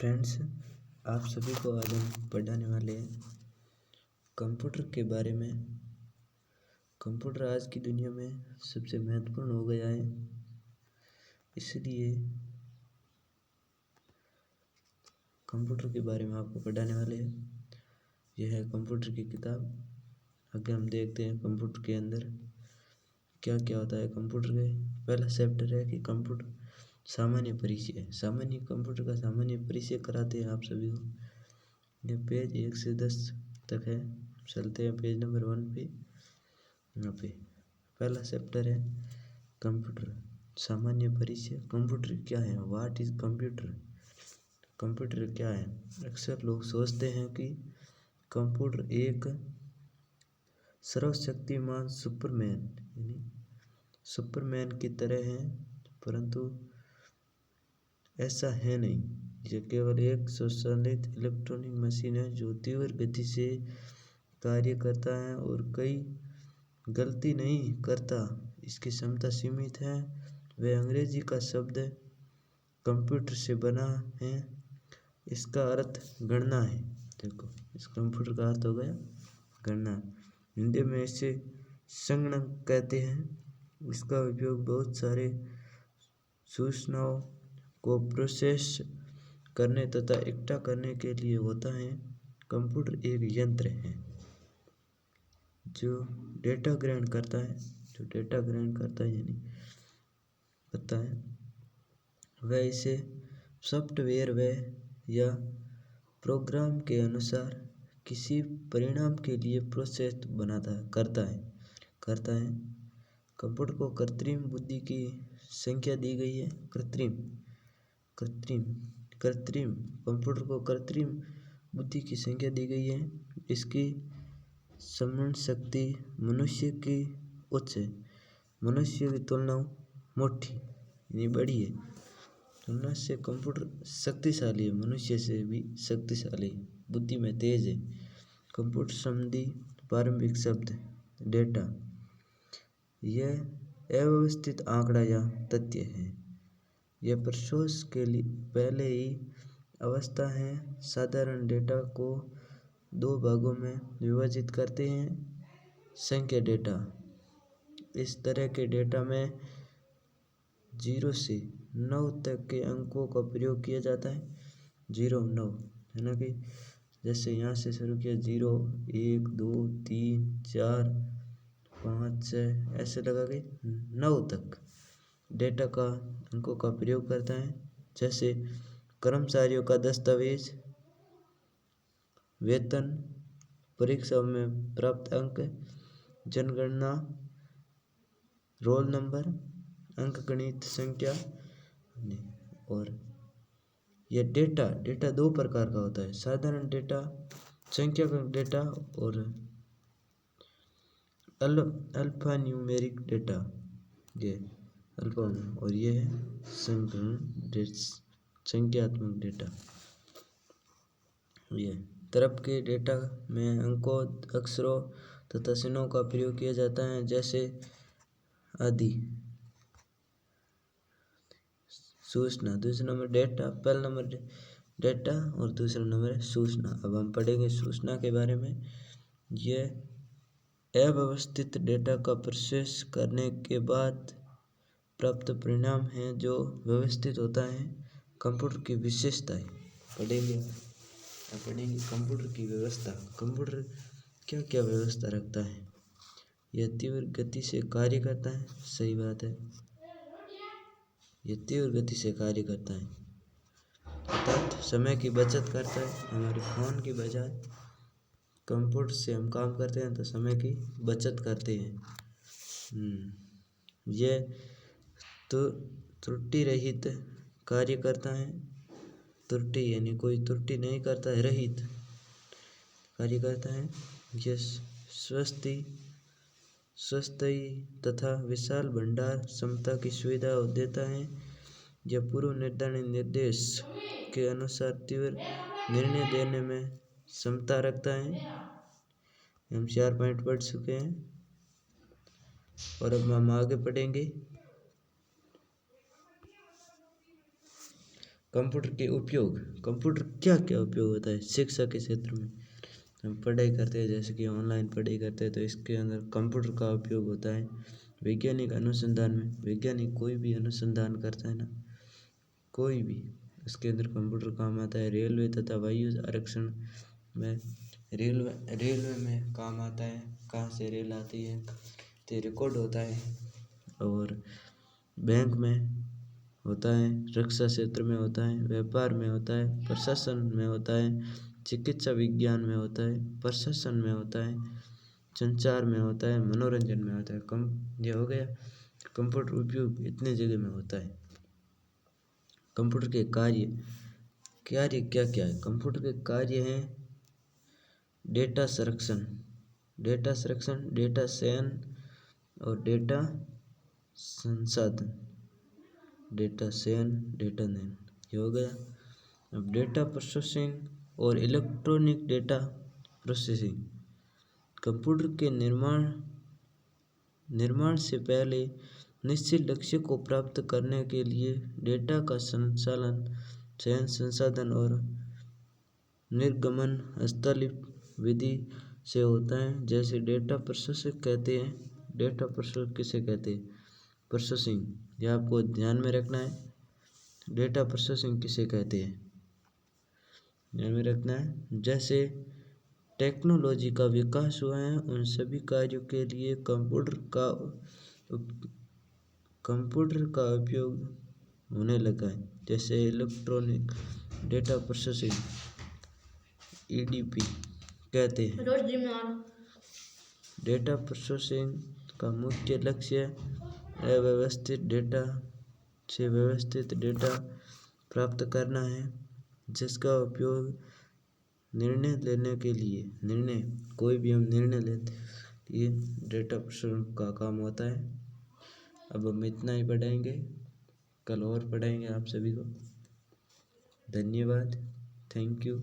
Friends, आप सभी को आज हम पढ़ाने वाले हैं कंप्यूटर के बारे में। कंप्यूटर आज की दुनिया में सबसे महत्वपूर्ण हो गया है, इसलिए कंप्यूटर के बारे में आपको पढ़ाने वाले हैं। यह है कंप्यूटर की किताब। आगे हम देखते हैं कंप्यूटर के अंदर क्या क्या होता है। कंप्यूटर के पहला चैप्टर है कि कंप्यूटर सामान्य परिचय। कंप्यूटर का सामान्य परिचय कराते हैं आप सभी को। ये पेज 1 से 10 तक है। चलते हैं पेज नंबर 1 पे। यहाँ पे पहला चैप्टर है कंप्यूटर सामान्य परिचय। कंप्यूटर क्या है? What is computer? कंप्यूटर क्या है? अक्सर लोग सोचते हैं कि कंप्यूटर एक सर्वशक्तिमान सुपरमैन की तरह है, परंतु ऐसा है नहीं। यह केवल एक स्वचालित इलेक्ट्रॉनिक मशीन है जो तीव्र गति से कार्य करता है और कई गलती नहीं करता। इसकी क्षमता सीमित है। वह अंग्रेजी का शब्द कंप्यूटर से बना है। इसका अर्थ गणना है। देखो, इस कंप्यूटर का अर्थ हो गया गणना। हिंदी में इसे संगणक कहते हैं। इसका उपयोग बहुत सारे सूचनाओं को प्रोसेस करने तथा इकट्ठा करने के लिए होता है। कंप्यूटर एक यंत्र है जो डेटा ग्रहण करता है यानी पता है। वह इसे सॉफ्टवेयर या प्रोग्राम के अनुसार किसी परिणाम के लिए प्रोसेस करता है। कंप्यूटर को कृत्रिम बुद्धि की संख्या दी गई है। कंप्यूटर को कृत्रिम बुद्धि की संख्या दी गई है। इसकी समझ शक्ति मनुष्य की उच्च है। मनुष्य की तुलना मोटी यानी बड़ी है। तुलना से कंप्यूटर शक्तिशाली है, मनुष्य से भी शक्तिशाली, बुद्धि में तेज है। कंप्यूटर संबंधी प्रारंभिक शब्द डेटा। यह अव्यवस्थित आंकड़ा या तथ्य है। यह प्रोसेस के लिए पहले ही अवस्था है। साधारण डेटा को 2 भागों में विभाजित करते हैं। संख्या डेटा। इस तरह के डेटा में 0 से 9 तक के अंकों का प्रयोग किया जाता है। 0 9 है ना, कि जैसे यहाँ से शुरू किया 0 1 2 3 4 5 6 ऐसे लगा के 9 तक डेटा का अंकों का प्रयोग करता है। जैसे कर्मचारियों का दस्तावेज, वेतन, परीक्षा में प्राप्त अंक, जनगणना, रोल नंबर, अंकगणित संख्या। और यह डेटा 2 प्रकार का होता है। साधारण डेटा, संख्यात्मक डेटा और अल्फान्यूमेरिक डेटा। ये अल्फा और ये है संख्यात्मक डेटा। ये तरफ के डेटा में अंकों, अक्षरों तथा चिन्हों का प्रयोग किया जाता है, जैसे आदि। सूचना। दूसरा नंबर डेटा। पहला नंबर डेटा और दूसरा नंबर है सूचना। अब हम पढ़ेंगे सूचना के बारे में। यह अव्यवस्थित डेटा का प्रोसेस करने के बाद प्राप्त परिणाम है जो व्यवस्थित होता है। कंप्यूटर की विशेषताएं पढ़ेंगे कंप्यूटर की व्यवस्था। कंप्यूटर क्या क्या व्यवस्था रखता है? यह तीव्र गति से कार्य करता है। सही बात है, यह तीव्र गति से कार्य करता है अर्थात समय की बचत करता है। हमारे फोन की बजाय कंप्यूटर से हम काम करते हैं तो समय की बचत करते हैं। यह तो त्रुटि रहित कार्य करता है। त्रुटि यानी कोई त्रुटि नहीं करता है, रहित कार्य करता है। यह स्वास्थ्य तथा विशाल भंडार क्षमता की सुविधा देता है। यह पूर्व निर्धारित निर्देश के अनुसार तीव्र निर्णय देने में क्षमता रखता है। हम 4 पॉइंट पढ़ चुके हैं और अब हम आगे पढ़ेंगे। कंप्यूटर के उपयोग, कंप्यूटर क्या क्या उपयोग होता है शिक्षा के क्षेत्र में। हम पढ़ाई करते हैं, जैसे कि ऑनलाइन पढ़ाई करते हैं, तो इसके अंदर कंप्यूटर का उपयोग होता है। वैज्ञानिक अनुसंधान में, वैज्ञानिक कोई भी अनुसंधान करता है ना, कोई भी, इसके अंदर कंप्यूटर काम आता है। रेलवे तथा वायु आरक्षण में, रेलवे में काम आता है, कहाँ से रेल आती है तो रिकॉर्ड होता है। और बैंक में होता है, रक्षा क्षेत्र में होता है, व्यापार में होता है, प्रशासन में होता है, चिकित्सा विज्ञान में होता है, प्रशासन में होता है, संचार में होता है, मनोरंजन में होता है। ये हो गया कंप्यूटर उपयोग इतने जगह में होता है। कंप्यूटर के कार्य क्या क्या है। कंप्यूटर के कार्य हैं डेटा संरक्षण, डेटा चयन और डेटा संसाधन, डेटा चयन, डेटा नयन, ये हो गया। अब डेटा प्रोसेसिंग और इलेक्ट्रॉनिक डेटा प्रोसेसिंग, कंप्यूटर के निर्माण से पहले निश्चित लक्ष्य को प्राप्त करने के लिए डेटा का संचालन, चयन, संसाधन और निर्गमन हस्तलिप विधि से होता है। जैसे डेटा प्रोसेसिंग कहते हैं, डेटा प्रोसेसिंग किसे कहते हैं, प्रोसेसिंग, ये आपको ध्यान में रखना है। डेटा प्रोसेसिंग किसे कहते हैं ध्यान में रखना है। जैसे टेक्नोलॉजी का विकास हुआ है, उन सभी कार्यों के लिए कंप्यूटर का उपयोग होने लगा है। जैसे इलेक्ट्रॉनिक डेटा प्रोसेसिंग, EDP कहते हैं। डेटा प्रोसेसिंग का मुख्य लक्ष्य अव्यवस्थित डेटा से व्यवस्थित डेटा प्राप्त करना है, जिसका उपयोग निर्णय लेने के लिए, कोई भी हम निर्णय लेते हैं, ये डेटा प्रोसेसिंग का काम होता है। अब हम इतना ही पढ़ाएंगे, कल और पढ़ाएंगे आप सभी को। धन्यवाद, थैंक यू।